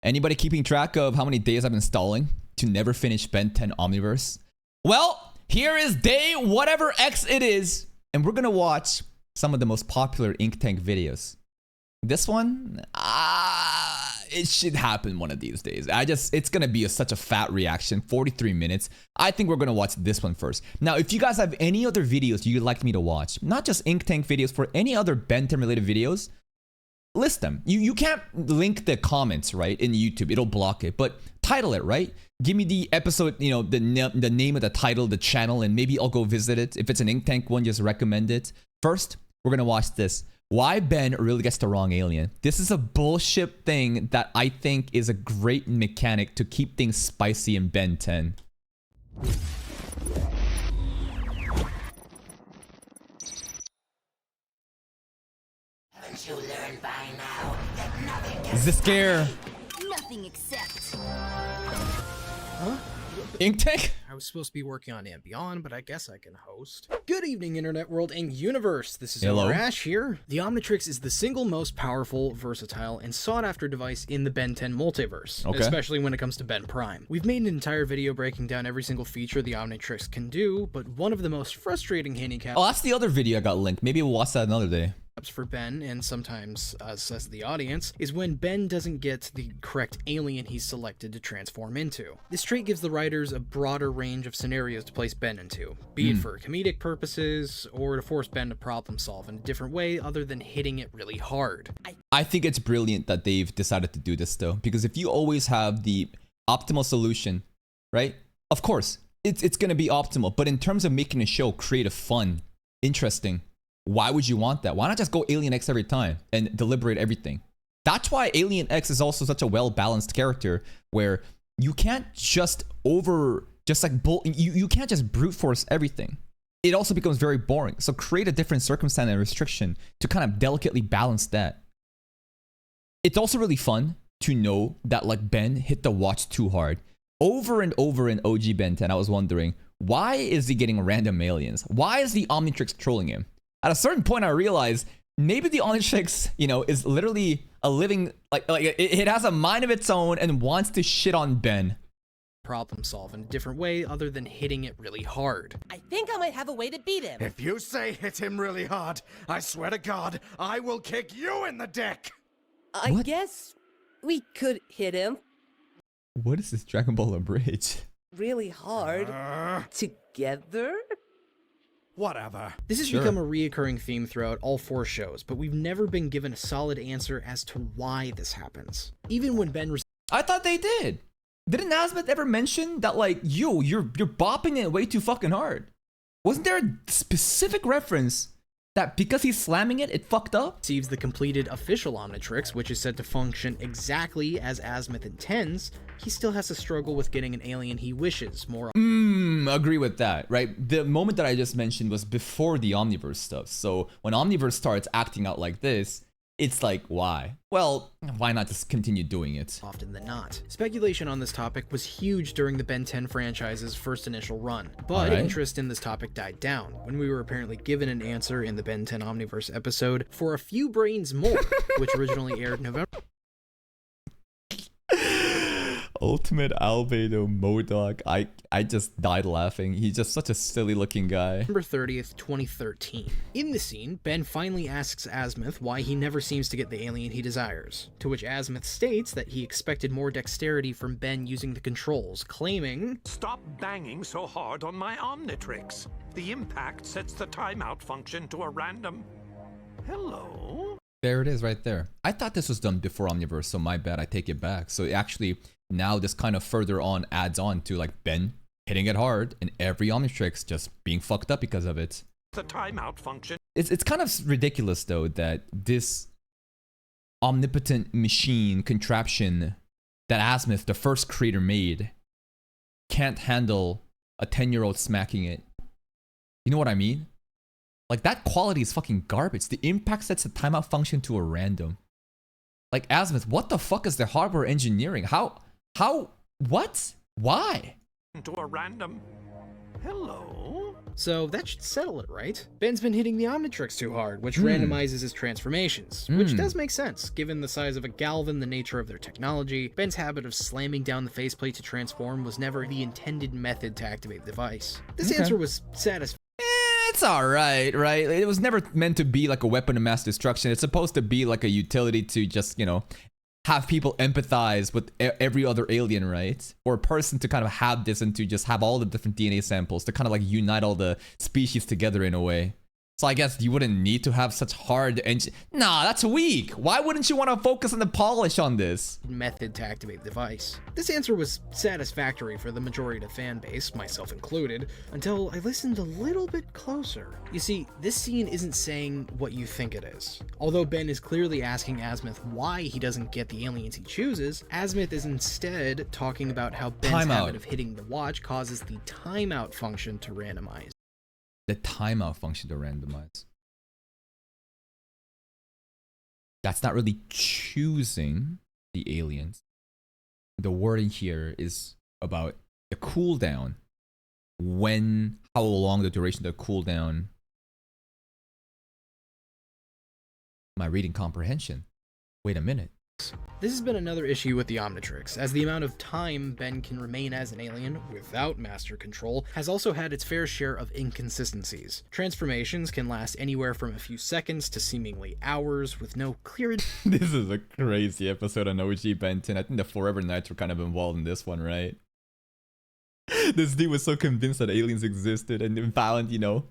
Anybody keeping track of how many days I've been stalling to never finish Ben 10 Omniverse? Well, here is day whatever X it is, and we're gonna watch some of the most popular Ink Tank videos. This one, it should happen one of these days. It's gonna be such a fat reaction, 43 minutes. I think we're gonna watch this one first. Now, if you guys have any other videos you'd like me to watch, not just Ink Tank videos, for any other Ben 10 related videos, list them. You can't link the comments, right, in YouTube. It'll block it, but title it, right? Give me the episode, you know, the name of the title, the channel, and maybe I'll go visit it. If it's an Ink Tank one, just recommend it. First, we're gonna watch this. Why Ben really gets the wrong alien. This is a bullshit thing that I think is a great mechanic to keep things spicy in Ben 10. Haven't you learned by now that nothing can Is this scare? nothing except Huh? Ink Tank? I was supposed to be working on and Beyond, but I guess I can host. Good evening, Internet World and Universe. This is Hello. Ash here. The Omnitrix is the single most powerful, versatile, and sought-after device in the Ben 10 multiverse, Okay. especially when it comes to Ben Prime. We've made an entire video breaking down every single feature the Omnitrix can do, but one of the most frustrating handicaps Oh, that's the other video I got linked. Maybe we'll watch that another day. for Ben, and sometimes us as the audience, is when Ben doesn't get the correct alien he's selected to transform into. This trait gives the writers a broader range of scenarios to place Ben into, be it for comedic purposes, or to force Ben to problem solve in a different way other than hitting it really hard. I think it's brilliant that they've decided to do this though, because if you always have the optimal solution, right? Of course, it's gonna be optimal, but in terms of making a show creative, fun, interesting, why would you want that? Why not just go Alien X every time and deliberate everything? That's why Alien X is also such a well-balanced character, where you can't just you can't just brute force everything. It also becomes very boring. So create a different circumstance and restriction to kind of delicately balance that. It's also really fun to know that like Ben hit the watch too hard. Over and over in OG Ben 10, I was wondering, why is he getting random aliens? Why is the Omnitrix trolling him? At a certain point, I realized maybe the Omnitrix, you know, is literally a living, it has a mind of its own and wants to shit on Ben. Problem solve in a different way other than hitting it really hard. I think I might have a way to beat him. If you say hit him really hard, I swear to God, I will kick you in the dick! I What? guess we could hit him What is this Dragon Ball Bridge? really hard together. Whatever. This has Sure. become a reoccurring theme throughout all 4 shows, but we've never been given a solid answer as to why this happens. Even when Ben I thought they did. Didn't Azmuth ever mention that like, you're bopping it way too fucking hard? Wasn't there a specific reference that because he's slamming it, it fucked up? receives the completed official Omnitrix, which is said to function exactly as Azmuth intends, he still has to struggle with getting an alien he wishes more. Agree with that, right? The moment that I just mentioned was before the Omniverse stuff. So when Omniverse starts acting out like this, it's like, why? Well, why not just continue doing it? Often than not. Speculation on this topic was huge during the Ben 10 franchise's first initial run, but Alright. interest in this topic died down when we were apparently given an answer in the Ben 10 Omniverse episode For a Few Brains More, which originally aired November Ultimate Albedo Modok. I just died laughing. He's just such a silly looking guy. 30th, 2013. In the scene, Ben finally asks Azmuth why he never seems to get the alien he desires, to which Azmuth states that he expected more dexterity from Ben using the controls, claiming, Stop banging so hard on my Omnitrix. The impact sets the timeout function to a random... Hello? There it is right there. I thought this was done before Omniverse, so my bad, I take it back. So actually, now this kind of further on adds on to like Ben hitting it hard and every Omnitrix just being fucked up because of it. The timeout function. It's kind of ridiculous though that this omnipotent machine contraption that Azmuth, the first creator, made can't handle a 10-year-old smacking it. You know what I mean? Like, that quality is fucking garbage. The impact sets the timeout function to a random. Like, Azmuth, what the fuck is the hardware engineering? What? Why? To a random... Hello? So that should settle it, right? Ben's been hitting the Omnitrix too hard, which randomizes his transformations, which does make sense, given the size of a Galvan, the nature of their technology. Ben's habit of slamming down the faceplate to transform was never the intended method to activate the device. This answer was satisfactory. It's alright, right? It was never meant to be like a weapon of mass destruction. It's supposed to be like a utility to just, you know, have people empathize with every other alien, right? Or a person to kind of have this and to just have all the different DNA samples to kind of like unite all the species together in a way. So I guess you wouldn't need to have such hard engine. Nah, that's weak. Why wouldn't you want to focus on the polish on this? Method to activate the device. This answer was satisfactory for the majority of the fan base, myself included, until I listened a little bit closer. You see, this scene isn't saying what you think it is. Although Ben is clearly asking Azmuth why he doesn't get the aliens he chooses, Azmuth is instead talking about how Ben's habit of hitting the watch causes the timeout function to randomize. The timeout function to randomize. That's not really choosing the aliens. The wording here is about the cooldown. How long the duration of the cooldown. My reading comprehension. Wait a minute. This has been another issue with the Omnitrix, as the amount of time Ben can remain as an alien without master control has also had its fair share of inconsistencies. Transformations can last anywhere from a few seconds to seemingly hours with no clear... This is a crazy episode on OG Benton. I think the Forever Knights were kind of involved in this one, right? This dude was so convinced that aliens existed and found, you know,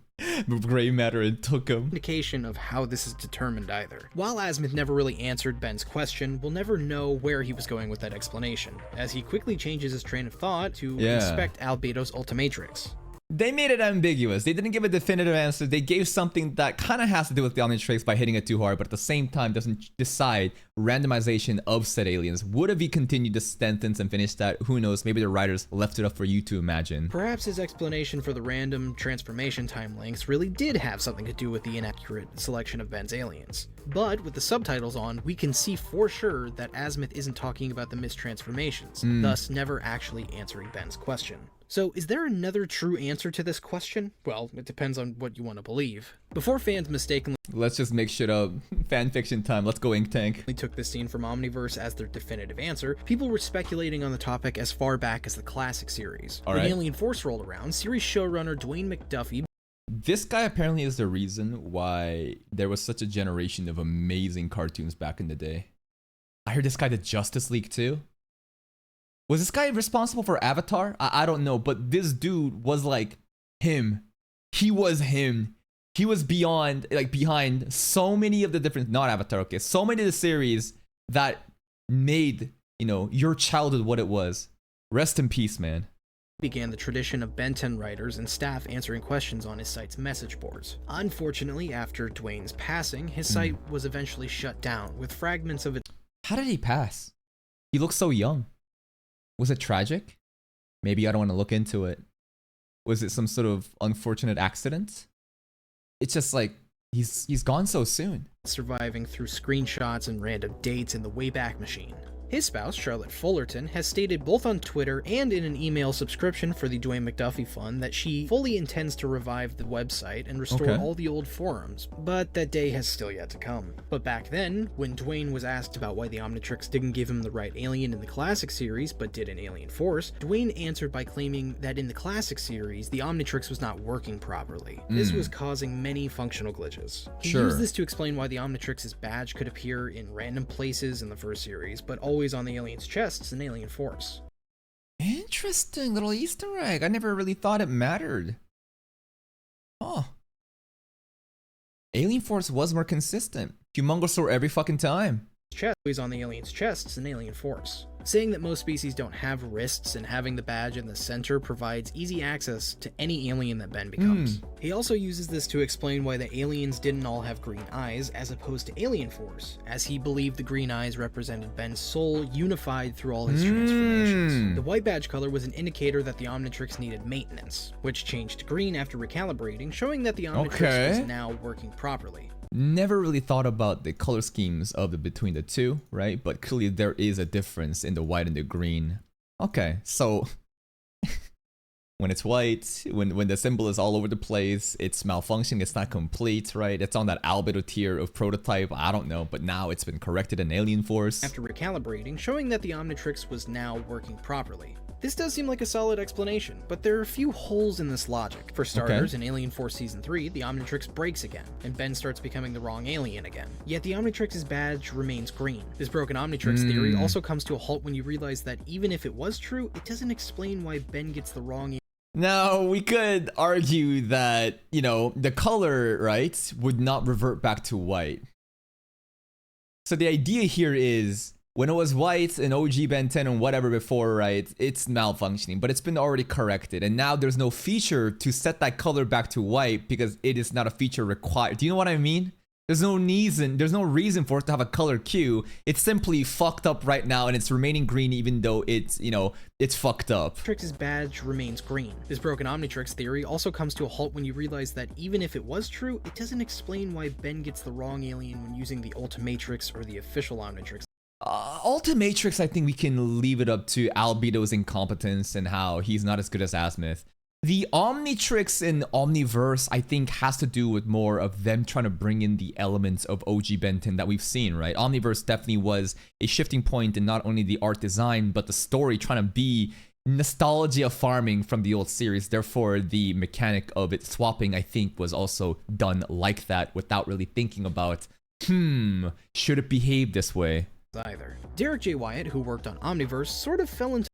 gray matter and took him. Indication of how this is determined either. While Azmuth never really answered Ben's question, we'll never know where he was going with that explanation, as he quickly changes his train of thought to inspect Albedo's Ultimatrix. They made it ambiguous. They didn't give a definitive answer. They gave something that kind of has to do with the Omnitrix by hitting it too hard, but at the same time doesn't decide randomization of said aliens. Would have he continued this sentence and finished that? Who knows? Maybe the writers left it up for you to imagine. Perhaps his explanation for the random transformation time lengths really did have something to do with the inaccurate selection of Ben's aliens. But with the subtitles on, we can see for sure that Azmuth isn't talking about the mistransformations, thus never actually answering Ben's question. So, is there another true answer to this question? Well, it depends on what you want to believe. Before fans mistakenly... Let's just make shit up. Fanfiction time. Let's go, Ink Tank. ...took this scene from Omniverse as their definitive answer, people were speculating on the topic as far back as the classic series. When Alien Force rolled around, series showrunner Dwayne McDuffie... This guy apparently is the reason why there was such a generation of amazing cartoons back in the day. I heard this guy did Justice League too. Was this guy responsible for Avatar? I don't know, but this dude was like him. He was him. He was behind so many of the different, not Avatar, okay, so many of the series that made, you know, your childhood what it was. Rest in peace, man. Began the tradition of Ben 10 writers and staff answering questions on his site's message boards. Unfortunately, after Dwayne's passing, his site was eventually shut down, with fragments of it. How did he pass? He looks so young. Was it tragic? Maybe I don't want to look into it. Was it some sort of unfortunate accident? It's just like, he's gone so soon. Surviving through screenshots and random dates in the Wayback Machine. His spouse, Charlotte Fullerton, has stated both on Twitter and in an email subscription for the Dwayne McDuffie Fund that she fully intends to revive the website and restore all the old forums, but that day has still yet to come. But back then, when Dwayne was asked about why the Omnitrix didn't give him the right alien in the classic series but did in Alien Force, Dwayne answered by claiming that in the classic series, the Omnitrix was not working properly. This was causing many functional glitches. He used this to explain why the Omnitrix's badge could appear in random places in the first series, but always on the aliens' chests in Alien Force. Interesting little Easter egg. I never really thought it mattered. Oh. Alien Force was more consistent. Humongousaur every fucking time. Always on the aliens' chests in Alien Force. Saying that most species don't have wrists and having the badge in the center provides easy access to any alien that Ben becomes. He also uses this to explain why the aliens didn't all have green eyes as opposed to Alien Force, as he believed the green eyes represented Ben's soul unified through all his transformations. The white badge color was an indicator that the Omnitrix needed maintenance, which changed to green after recalibrating, showing that the Omnitrix was now working properly. Never really thought about the color schemes of between the two, right? But clearly there is a difference in the white and the green. Okay, so when it's white, when the symbol is all over the place, it's malfunctioning, it's not complete, right? It's on that albedo tier of prototype, I don't know, but now it's been corrected in Alien Force. After recalibrating, showing that the Omnitrix was now working properly. This does seem like a solid explanation, but there are a few holes in this logic. For starters, in Alien Force Season 3, the Omnitrix breaks again, and Ben starts becoming the wrong alien again. Yet the Omnitrix's badge remains green. This broken Omnitrix theory also comes to a halt when you realize that even if it was true, it doesn't explain why Ben gets the wrong Now, we could argue that, you know, the color, right, would not revert back to white. So the idea here is, when it was white in OG Ben 10 and whatever before, right, it's malfunctioning, but it's been already corrected. And now there's no feature to set that color back to white because it is not a feature required. Do you know what I mean? There's no reason for it to have a color cue. It's simply fucked up right now and it's remaining green even though it's, you know, it's fucked up. Omnitrix's badge remains green. This broken Omnitrix theory also comes to a halt when you realize that even if it was true, it doesn't explain why Ben gets the wrong alien when using the Ultimatrix or the official Omnitrix. Ultimatrix, I think we can leave it up to Albedo's incompetence and how he's not as good as Azmuth. The Omnitrix in Omniverse, I think, has to do with more of them trying to bring in the elements of OG Ben 10 that we've seen, right? Omniverse definitely was a shifting point in not only the art design, but the story trying to be nostalgia farming from the old series. Therefore, the mechanic of it swapping, I think, was also done like that without really thinking about, should it behave this way? Either. Derrick J. Wyatt, who worked on Omniverse, sort of fell into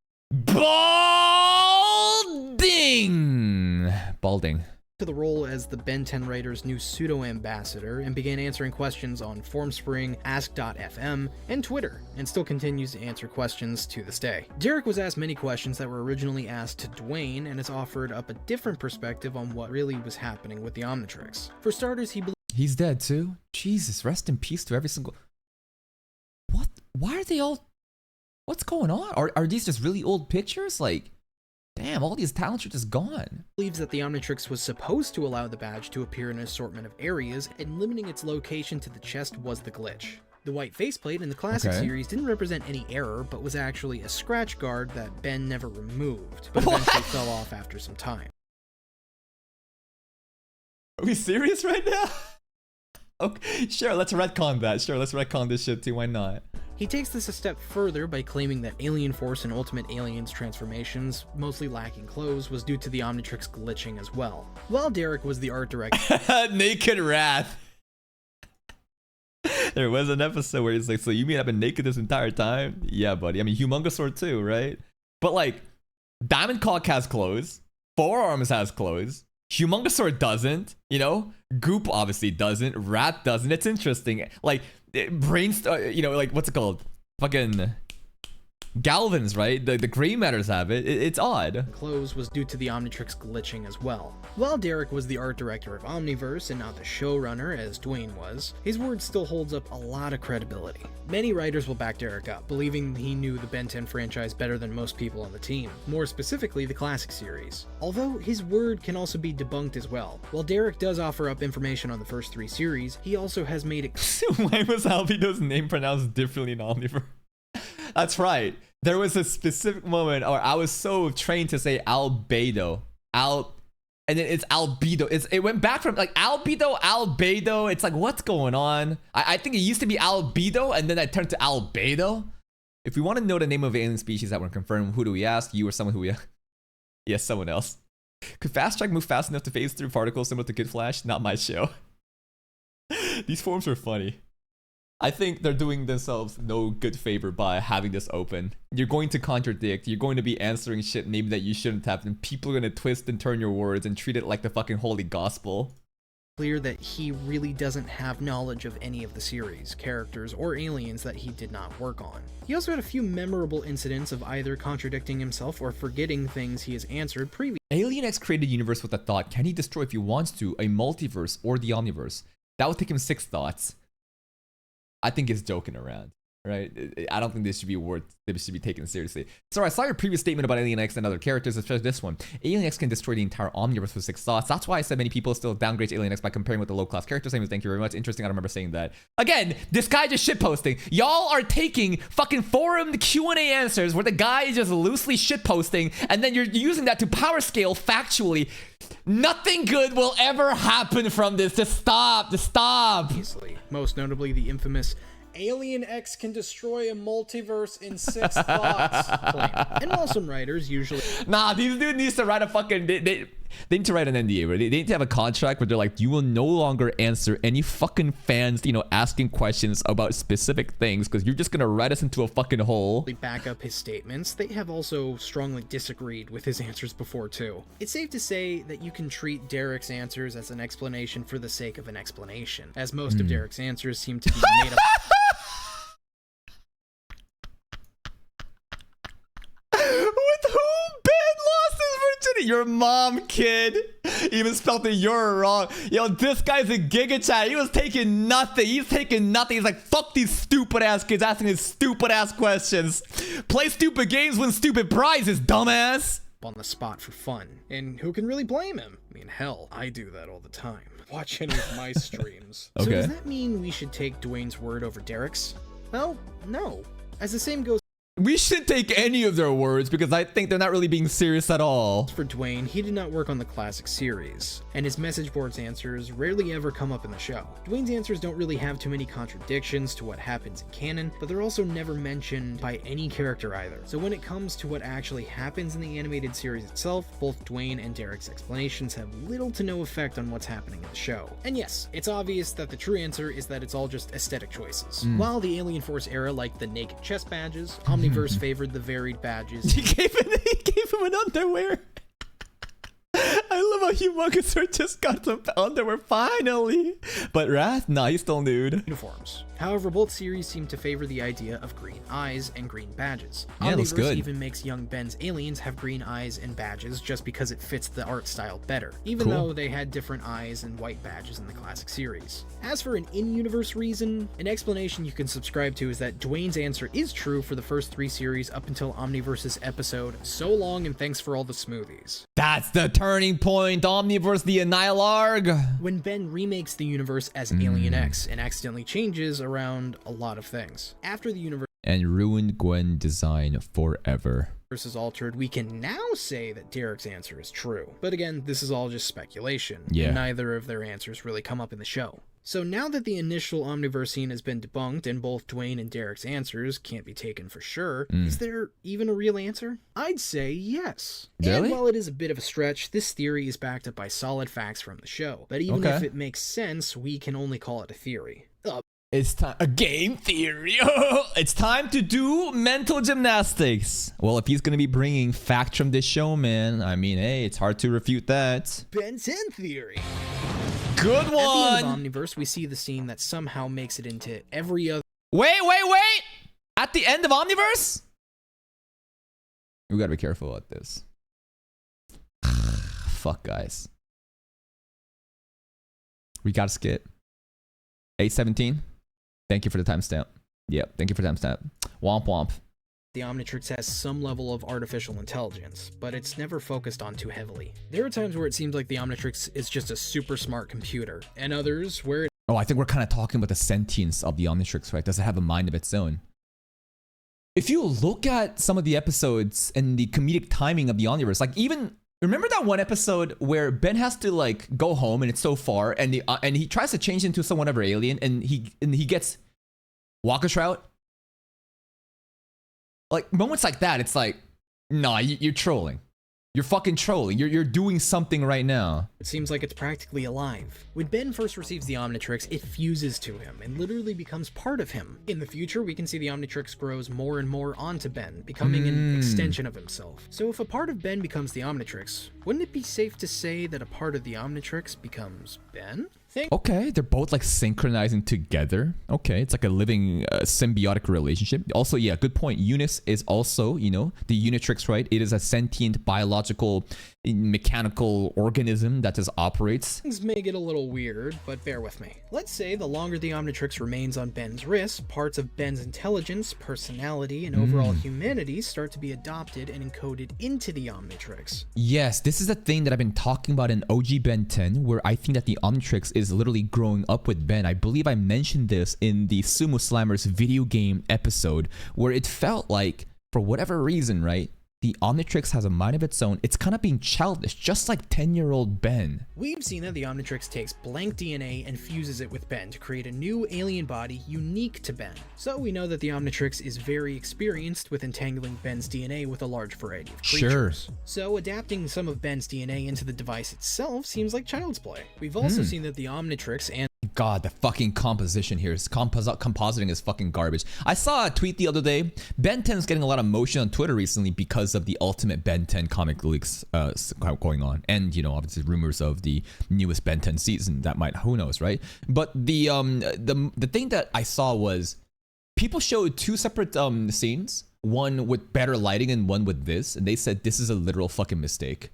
Balding the role as the Ben 10 writer's new pseudo-ambassador and began answering questions on Formspring, Ask.fm, and Twitter, and still continues to answer questions to this day. Derrick was asked many questions that were originally asked to Dwayne and has offered up a different perspective on what really was happening with the Omnitrix. For starters, he's dead too? Jesus, rest in peace to every single... What? Why are they all... What's going on? Are these just really old pictures? Like, damn, all these talents are just gone. Believes that the Omnitrix was supposed to allow the badge to appear in an assortment of areas, and limiting its location to the chest was the glitch. The white faceplate in the classic series didn't represent any error, but was actually a scratch guard that Ben never removed, but eventually fell off after some time. Are we serious right now? Okay, sure, let's retcon that. Sure, let's retcon this shit too, why not? He takes this a step further by claiming that Alien Force and Ultimate Alien's transformations, mostly lacking clothes, was due to the Omnitrix glitching as well. While Derrick was the art director... Naked Wrath. There was an episode where he's like, so you mean I've been naked this entire time? Yeah, buddy. I mean, Humongosaur too, right? But like, Diamond Cock has clothes. Forearms has clothes. Humongosaur doesn't, you know? Goop obviously doesn't. Rat doesn't. It's interesting. Like, you know, like, what's it called? Fucking Galvins, right? The gray matters have it. It's odd. Clothes was due to the Omnitrix glitching as well. While Derrick was the art director of Omniverse and not the showrunner as Dwayne was, his word still holds up a lot of credibility. Many writers will back Derrick up, believing he knew the Ben 10 franchise better than most people on the team, more specifically the classic series. Although his word can also be debunked as well. While Derrick does offer up information on the first 3 series, he also has made it Why was Albedo's name pronounced differently in Omniverse? That's right. There was a specific moment, or I was so trained to say albedo, and then it's albedo. It went back from like albedo. It's like, what's going on? I think it used to be albedo, and then I turned to albedo. If we want to know the name of alien species that were confirmed, who do we ask? You or someone who we? Yes, someone else. Could Fast Track move fast enough to phase through particles similar to Kid Flash? Not my show. These forums are funny. I think they're doing themselves no good favor by having this open. You're going to contradict, you're going to be answering shit maybe that you shouldn't have, and people are going to twist and turn your words and treat it like the fucking holy gospel. Clear that he really doesn't have knowledge of any of the series, characters, or aliens that he did not work on. He also had a few memorable incidents of either contradicting himself or forgetting things he has answered previously. Alien X created a universe with a thought. Can he destroy, if he wants to, a multiverse or the omniverse? That would take him 6 thoughts. I think he's joking around, right? I don't think this should be taken seriously. So I saw your previous statement about Alien X and other characters, especially this one. Alien X can destroy the entire omniverse with 6 thoughts. That's why I said many people still downgrade Alien X by comparing with the low-class characters. Anyways, thank you very much. Interesting, I don't remember saying that. Again, this guy just shitposting. Y'all are taking fucking forum Q&A answers where the guy is just loosely shitposting, and then you're using that to power scale factually. Nothing good will ever happen from this. Just stop. Just stop. Easily. Most notably, the infamous Alien X can destroy a multiverse in 6 thoughts claim. And while some writers usually... Nah, these dudes needs to write a fucking... They need to write an NDA, right? They need to have a contract where they're like, you will no longer answer any fucking fans, you know, asking questions about specific things because you're just gonna write us into a fucking hole. Back up his statements. They have also strongly disagreed with his answers before too. It's safe to say that you can treat Derrick's answers as an explanation for the sake of an explanation, as most of Derrick's answers seem to be made up. With whom Ben lost his virginity? Your mom, kid. Even spelled the "you're" wrong. Yo, this guy's a giga chat. He was taking nothing. He's taking nothing. He's like, fuck these stupid ass kids asking these stupid ass questions. Play stupid games, win stupid prizes, dumbass. On the spot for fun. And who can really blame him? I mean, hell, I do that all the time. Watch any of my streams. Okay. So does that mean we should take Dwayne's word over Derrick's? Well, no. As the same goes We shouldn't take any of their words because I think they're not really being serious at all. for Dwayne, he did not work on the classic series, and his message board's answers rarely ever come up in the show. Dwayne's answers don't really have too many contradictions to what happens in canon, but they're also never mentioned by any character either. So when it comes to what actually happens in the animated series itself, both Dwayne and Derrick's explanations have little to no effect on what's happening in the show. And yes, it's obvious that the true answer is that it's all just aesthetic choices. While the Alien Force era liked the naked chest badges, Omniverse favored the varied badges. He gave him an underwear. I love how Humongousaur just got some underwear finally. But Wrath, nah, he's still nude. Uniforms. However, both series seem to favor the idea of green eyes and green badges. Yeah, it looks Omniverse good. even makes young Ben's aliens have green eyes and badges just because it fits the art style better, even Cool. though they had different eyes and white badges in the classic series. As for an in-universe reason, an explanation you can subscribe to is that Dwayne's answer is true for the first 3 series up until Omniverse's episode So Long and Thanks for All the Smoothies. That's the turning point. Omniverse, the Annihilarg. When Ben remakes the universe as Alien X and accidentally changes around a lot of things. After the universe And ruined Gwen design forever. is altered, we can now say that Derrick's answer is true. But again, this is all just speculation, Yeah. and neither of their answers really come up in the show. So now that the initial Omniverse scene has been debunked and both Dwayne and Derrick's answers can't be taken for sure, is there even a real answer? I'd say yes. Really? And while it is a bit of a stretch, this theory is backed up by solid facts from the show. But even Okay. if it makes sense, we can only call it a theory. It's time. A game theory. It's time to do mental gymnastics. Well, if he's going to be bringing facts from this show, man, I mean, hey, it's hard to refute that. Ben 10 theory. Good At the one. end of Omniverse, we see the scene that somehow makes it into every other Wait. At the end of Omniverse? We gotta be careful about this. Fuck, guys. We gotta skip. 8:17. Thank you for the timestamp. Yep, thank you for the timestamp. Womp womp. The Omnitrix has some level of artificial intelligence, but it's never focused on too heavily. There are times where it seems like the Omnitrix is just a super smart computer, and others where it Oh, I think we're kind of talking about the sentience of the Omnitrix, right? Does it have a mind of its own? If you look at some of the episodes and the comedic timing of the Omniverse, like even remember that one episode where Ben has to like go home and it's so far, and he tries to change into some whatever alien, and he gets Walker Shroud. Like moments like that, it's like, nah, you're trolling. You're fucking trolling. You're doing something right now. seems like it's practically alive. When Ben first receives the Omnitrix, it fuses to him and literally becomes part of him. In the future, we can see the Omnitrix grows more and more onto Ben, becoming an extension of himself. So if a part of Ben becomes the Omnitrix, wouldn't it be safe to say that a part of the Omnitrix becomes Ben? think. Okay, they're both like synchronizing together. Okay, it's like a living symbiotic relationship. Also, yeah, good point. Eunice is also, you know, the Omnitrix, right? It is a sentient, biological, mechanical organism that just operates. Things may get a little weird, but bear with me. Let's say the longer the Omnitrix remains on Ben's wrist, parts of Ben's intelligence, personality, and overall humanity start to be adopted and encoded into the Omnitrix. Yes, this is the thing that I've been talking about in OG Ben 10, where I think that the Omnitrix is literally growing up with Ben. I believe I mentioned this in the Sumo Slammers video game episode, where it felt like, for whatever reason, right, the Omnitrix has a mind of its own. It's kind of being childish, just like 10-year-old Ben. We've seen that the Omnitrix takes blank DNA and fuses it with Ben to create a new alien body unique to Ben. So we know that the Omnitrix is very experienced with entangling Ben's DNA with a large variety of creatures. Sure. So adapting some of Ben's DNA into the device itself seems like child's play. We've also seen that the Omnitrix and God, the fucking composition here is compositing is fucking garbage. I saw a tweet the other day. Ben 10 is getting a lot of motion on Twitter recently because of the Ultimate Ben 10 comic leaks going on, and you know, obviously rumors of the newest Ben 10 season that might, who knows, right? But the thing that I saw was people showed two separate scenes, one with better lighting and one with this, and they said this is a literal fucking mistake.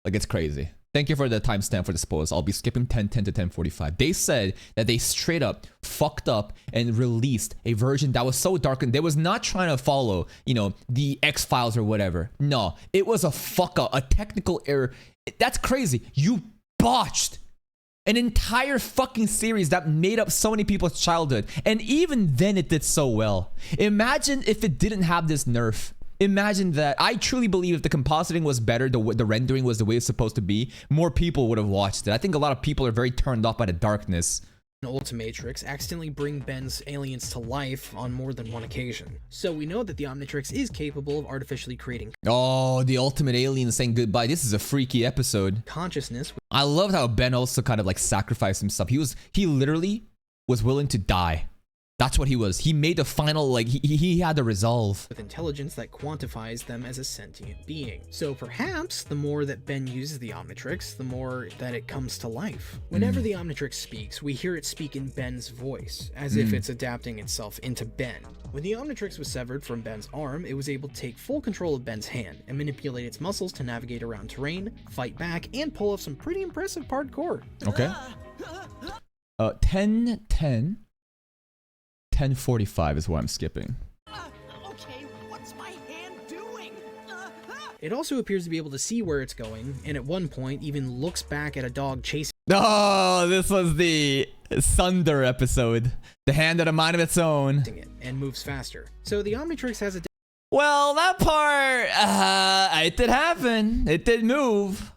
Like, it's crazy. Thank you for the timestamp for the spoilers. I'll be skipping 10:10 to 10:45. They said that they straight up fucked up and released a version that was so dark, and they was not trying to follow, you know, the X-Files or whatever. No, it was a fuck up, a technical error. That's crazy. You botched an entire fucking series that made up so many people's childhood, and even then it did so well. Imagine if it didn't have this nerf. Imagine that. I truly believe if the compositing was better, the rendering was the way it's supposed to be, more people would have watched it. I think a lot of people are very turned off by the darkness. Ultimatrix accidentally bring Ben's aliens to life on more than one occasion. So we know that the Omnitrix is capable of artificially creating Oh, the ultimate alien saying goodbye. This is a freaky episode. consciousness I loved how Ben also kind of like sacrificed himself. He literally was willing to die. That's what he was. He made the final, like, he had the resolve. with intelligence that quantifies them as a sentient being. So perhaps the more that Ben uses the Omnitrix, the more that it comes to life. Whenever the Omnitrix speaks, we hear it speak in Ben's voice, as if it's adapting itself into Ben. When the Omnitrix was severed from Ben's arm, it was able to take full control of Ben's hand and manipulate its muscles to navigate around terrain, fight back, and pull off some pretty impressive parkour. Okay. 10:10. 10:45 is what I'm skipping. Okay, what's my hand doing? It also appears to be able to see where it's going, and at one point even looks back at a dog chasing Oh, this was the Sunder episode. The hand had a mind of its own. it and moves faster. So the Omnitrix has a Well, that part, it did happen. It did move.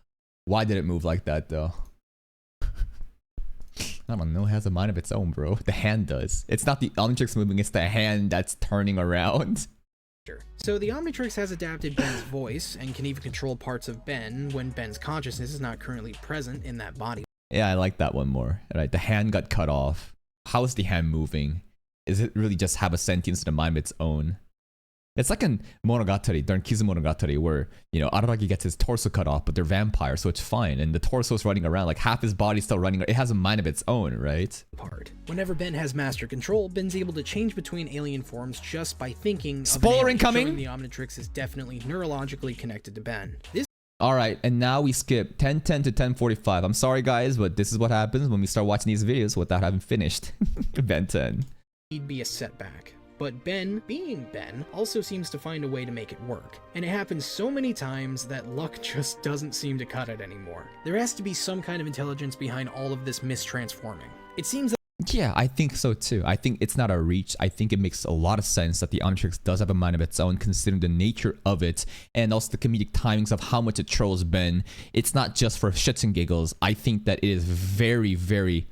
Why did it move like that, though? I don't know. It has a mind of its own, bro. The hand does. It's not the Omnitrix moving. It's the hand that's turning around. So the Omnitrix has adapted Ben's voice and can even control parts of Ben when Ben's consciousness is not currently present in that body. Yeah, I like that one more. Right, the hand got cut off. How is the hand moving? Is it really just have a sentience and a mind of its own? It's like in Monogatari, during Kizumonogatari, where, you know, Araragi gets his torso cut off, but they're vampires, so it's fine. And the torso's running around, like half his body's still running. It has a mind of its own, right? Whenever Ben has master control, Ben's able to change between alien forms just by thinking. Spoiler incoming! The Omnitrix is definitely neurologically connected to Ben. This All right, and now we skip 10:10 to 10:45. I'm sorry, guys, but this is what happens when we start watching these videos without having finished Ben 10. would be a setback. But Ben, being Ben, also seems to find a way to make it work. And it happens so many times that luck just doesn't seem to cut it anymore. There has to be some kind of intelligence behind all of this mistransforming. It seems that Yeah, I think so too. I think it's not a reach. I think it makes a lot of sense that the Omnitrix does have a mind of its own, considering the nature of it and also the comedic timings of how much it trolls Ben. It's not just for shits and giggles. I think that it is very, very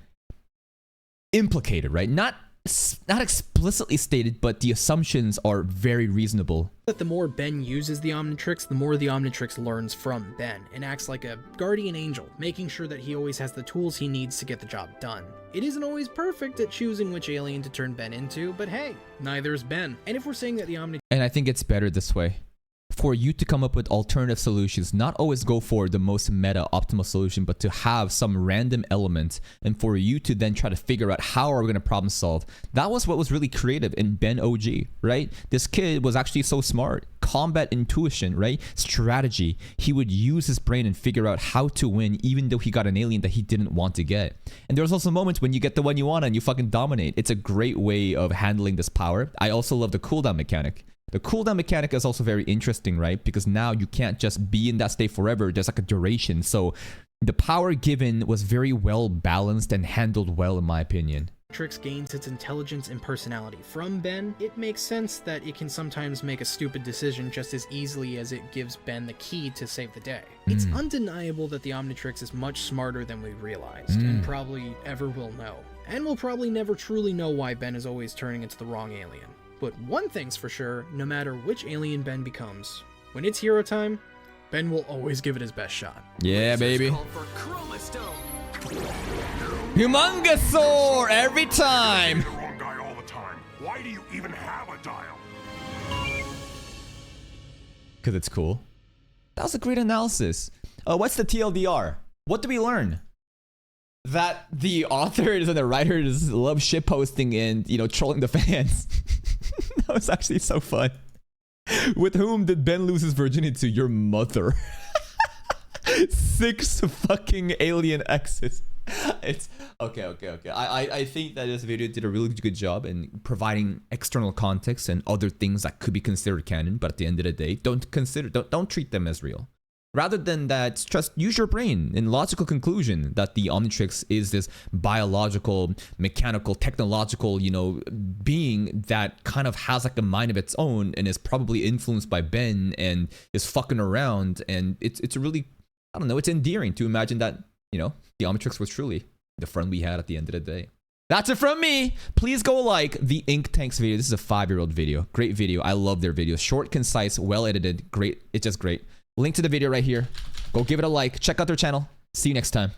implicated, right? Not explicitly stated, but the assumptions are very reasonable. the more Ben uses the Omnitrix, the more the Omnitrix learns from Ben and acts like a guardian angel, making sure that he always has the tools he needs to get the job done. It isn't always perfect at choosing which alien to turn Ben into, but hey, neither is Ben. And if we're saying that the Omnitrix And I think it's better this way. for you to come up with alternative solutions, not always go for the most meta optimal solution, but to have some random element and for you to then try to figure out how are we going to problem solve. That was what was really creative in Ben OG, right? This kid was actually so smart. Combat intuition, right? Strategy. He would use his brain and figure out how to win even though he got an alien that he didn't want to get. And there's also moments when you get the one you want and you fucking dominate. It's a great way of handling this power. I also love the cooldown mechanic. The cooldown mechanic is also very interesting, right? Because now you can't just be in that state forever. There's like a duration. So the power given was very well balanced and handled well, in my opinion. Omnitrix gains its intelligence and personality from Ben, it makes sense that it can sometimes make a stupid decision just as easily as it gives Ben the key to save the day. It's undeniable that the Omnitrix is much smarter than we realized, and probably ever will know. And we'll probably never truly know why Ben is always turning into the wrong alien. But one thing's for sure, no matter which alien Ben becomes, when it's hero time, Ben will always give it his best shot. Yeah, baby. Humongosaur every time. You're the wrong guy all the time. Why do you even have a dial? Because it's cool. That was a great analysis. What's the TLDR? What do we learn? That the authors and the writers love shitposting and, you know, trolling the fans. That was actually so fun. With whom did Ben lose his virginity to? Your mother. 6 fucking alien exes. It's okay. I think that this video did a really good job in providing external context and other things that could be considered canon, but at the end of the day, don't treat them as real. Rather than that, just use your brain in logical conclusion that the Omnitrix is this biological, mechanical, technological, you know, being that kind of has like a mind of its own and is probably influenced by Ben and is fucking around. And it's really, I don't know, it's endearing to imagine that, you know, the Omnitrix was truly the friend we had at the end of the day. That's it from me. Please go like the Ink Tanks video. This is a 5-year-old video. Great video. I love their videos. Short, concise, well edited. Great. It's just great. Link to the video right here. Go give it a like. Check out their channel. See you next time.